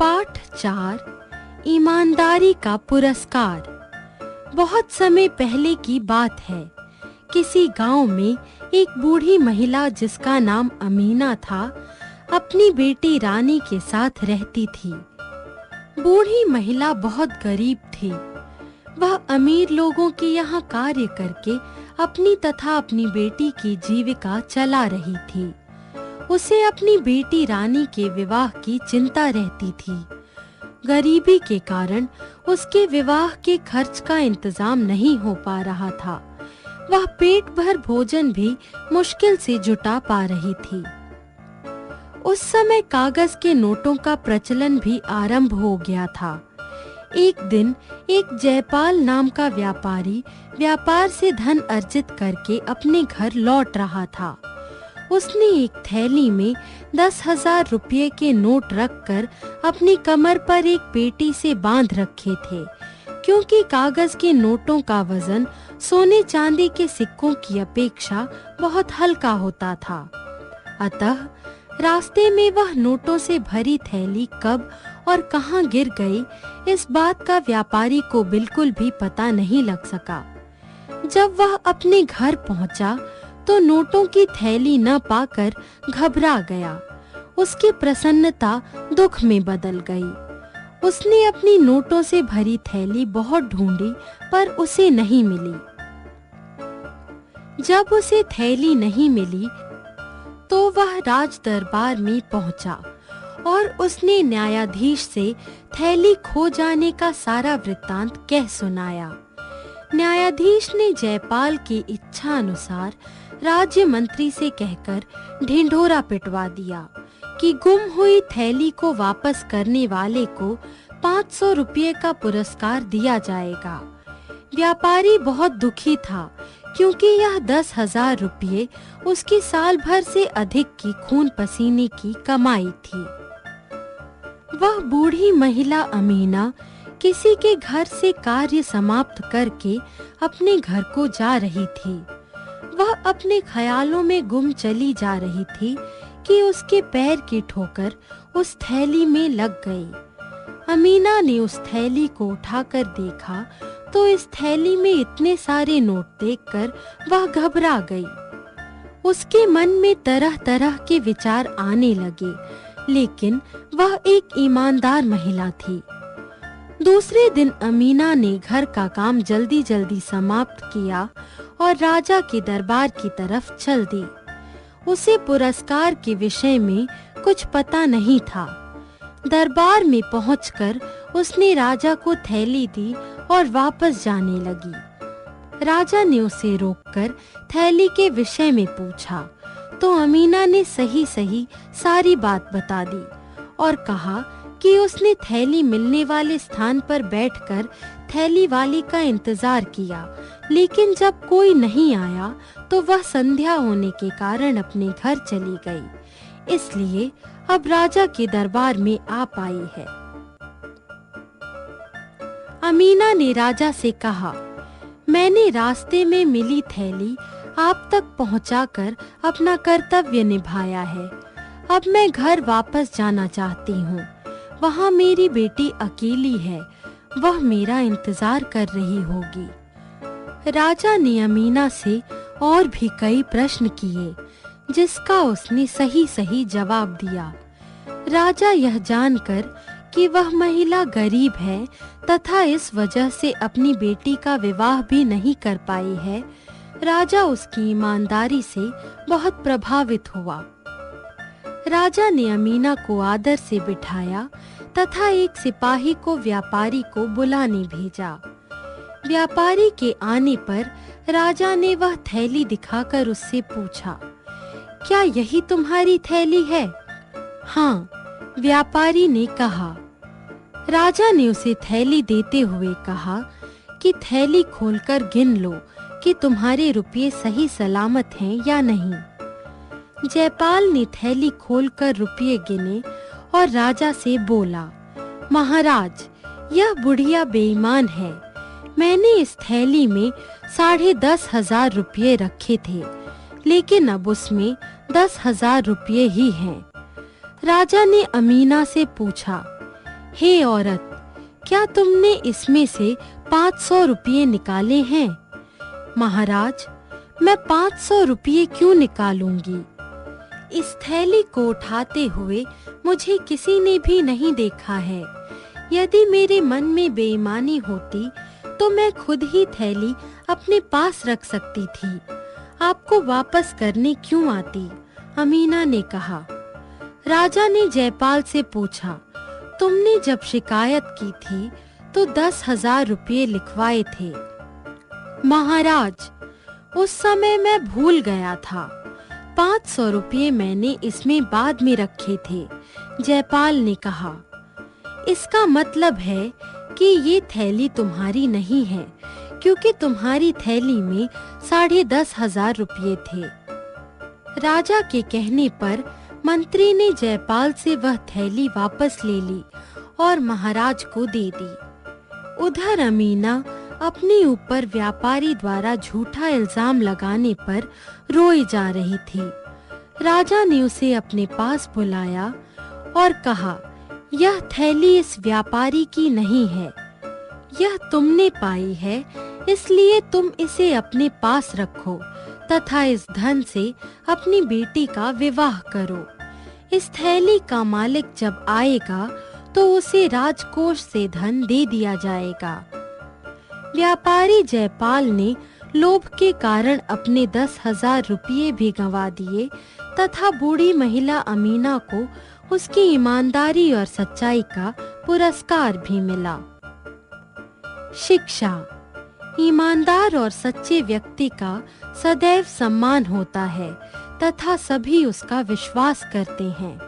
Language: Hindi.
पाठ 4 ईमानदारी का पुरस्कार। बहुत समय पहले की बात है। किसी गांव में एक बूढ़ी महिला जिसका नाम अमीना था, अपनी बेटी रानी के साथ रहती थी। बूढ़ी महिला बहुत गरीब थी। वह अमीर लोगों के यहाँ कार्य करके अपनी तथा अपनी बेटी की जीविका चला रही थी। उसे अपनी बेटी रानी के विवाह की चिंता रहती थी। गरीबी के कारण उसके विवाह के खर्च का इंतजाम नहीं हो पा रहा था। वह पेट भर भोजन भी मुश्किल से जुटा पा रही थी। उस समय कागज के नोटों का प्रचलन भी आरंभ हो गया था। एक दिन एक जयपाल नाम का व्यापारी व्यापार से धन अर्जित करके अपने घर लौट रहा था। उसने एक थैली में 10,000 रुपये के नोट रखकर अपनी कमर पर एक पेटी से बांध रखे थे, क्योंकि कागज के नोटों का वजन सोने चांदी के सिक्कों की अपेक्षा बहुत हल्का होता था। अतः रास्ते में वह नोटों से भरी थैली कब और कहां गिर गई, इस बात का व्यापारी को बिल्कुल भी पता नहीं लग सका। जब वह अपने घर पहुंचा तो नोटों की थैली न पाकर घबरा गया। उसकी प्रसन्नता दुख में बदल गई। उसने अपनी नोटों से भरी थैली बहुत ढूंढी, पर उसे नहीं मिली। जब उसे थैली नहीं मिली तो वह राज दरबार में पहुंचा और उसने न्यायाधीश से थैली खो जाने का सारा वृत्तांत कह सुनाया। न्यायाधीश ने जयपाल की इच्छा अनुसार राज्य मंत्री से कहकर ढिंढोरा पिटवा दिया कि गुम हुई थैली को वापस करने वाले को 500 रुपये का पुरस्कार दिया जाएगा। व्यापारी बहुत दुखी था, क्योंकि यह 10,000 रुपये उसकी साल भर से अधिक की खून पसीने की कमाई थी। वह बूढ़ी महिला अमीना किसी के घर से कार्य समाप्त करके अपने घर को जा रही थी। वह अपने ख्यालों में गुम चली जा रही थी कि उसके पैर की ठोकर उस थैली में लग गई। अमीना ने उस थैली को उठाकर देखा तो इस थैली में इतने सारे नोट देखकर वह घबरा गई। उसके मन में तरह तरह के विचार आने लगे, लेकिन वह एक ईमानदार महिला थी। दूसरे दिन अमीना ने घर का काम जल्दी जल्दी समाप्त किया और राजा के दरबार की तरफ चल दी। उसे पुरस्कार के विषय में कुछ पता नहीं था। दरबार में पहुंचकर उसने राजा को थैली दी और वापस जाने लगी। राजा ने उसे रोककर थैली के विषय में पूछा तो अमीना ने सही सही सारी बात बता दी और कहा कि उसने थैली मिलने वाले स्थान पर बैठकर थैली वाली का इंतजार किया, लेकिन जब कोई नहीं आया तो वह संध्या होने के कारण अपने घर चली गई। इसलिए अब राजा के दरबार में आ पाई है। अमीना ने राजा से कहा, मैंने रास्ते में मिली थैली आप तक पहुंचाकर अपना कर्तव्य निभाया है। अब मैं घर वापस जाना चाहती हूँ। वहाँ मेरी बेटी अकेली है, वह मेरा इंतजार कर रही होगी। राजा ने अमीना से और भी कई प्रश्न किए, जिसका उसने सही सही जवाब दिया। राजा यह जानकर कि वह महिला गरीब है तथा इस वजह से अपनी बेटी का विवाह भी नहीं कर पाई है, राजा उसकी ईमानदारी से बहुत प्रभावित हुआ। राजा ने अमीना को आदर से बिठाया तथा एक सिपाही को व्यापारी को बुलाने भेजा। व्यापारी के आने पर राजा ने वह थैली दिखाकर उससे पूछा, क्या यही तुम्हारी थैली है? हाँ, व्यापारी ने कहा। राजा ने उसे थैली देते हुए कहा कि थैली खोलकर गिन लो कि तुम्हारे रुपये सही सलामत हैं या नहीं। जयपाल ने थैली खोलकर रुपये गिने और राजा से बोला, महाराज, यह बुढ़िया बेईमान है। मैंने इस थैली में 10,500 रुपये रखे थे, लेकिन अब उसमें 10,000 रुपये ही हैं। राजा ने अमीना से पूछा, हे औरत, क्या तुमने इसमें से 500 रुपये निकाले हैं? महाराज, मैं 500 रुपये क्यों निकालूंगी? इस थैली को उठाते हुए मुझे किसी ने भी नहीं देखा है। यदि मेरे मन में बेईमानी होती तो मैं खुद ही थैली अपने पास रख सकती थी। आपको वापस करने क्यों आती? अमीना ने कहा। राजा ने जयपाल से पूछा, तुमने जब शिकायत की थी तो 10,000 रुपये लिखवाए थे। महाराज, उस समय मैं भूल गया था। 500 रुपये मैंने इसमें बाद में रखे थे। जयपाल ने कहा, इसका मतलब है कि ये थैली तुम्हारी नहीं है, क्योंकि तुम्हारी थैली में 10,500 रुपये थे। राजा के कहने पर मंत्री ने जयपाल से वह थैली वापस ले ली और महाराज को दे दी। उधर अमीना अपने ऊपर व्यापारी द्वारा झूठा इल्जाम लगाने पर रोई जा रही थी। राजा ने उसे अपने पास बुलाया और कहा, यह थैली इस व्यापारी की नहीं है। यह तुमने पाई है, इसलिए तुम इसे अपने पास रखो तथा इस धन से अपनी बेटी का विवाह करो। इस थैली का मालिक जब आएगा तो उसे राजकोष से धन दे दिया जाएगा। व्यापारी जयपाल ने लोभ के कारण अपने 10,000 रुपये भी गंवा दिए तथा बूढ़ी महिला अमीना को उसकी ईमानदारी और सच्चाई का पुरस्कार भी मिला। शिक्षा। ईमानदार और सच्चे व्यक्ति का सदैव सम्मान होता है तथा सभी उसका विश्वास करते हैं।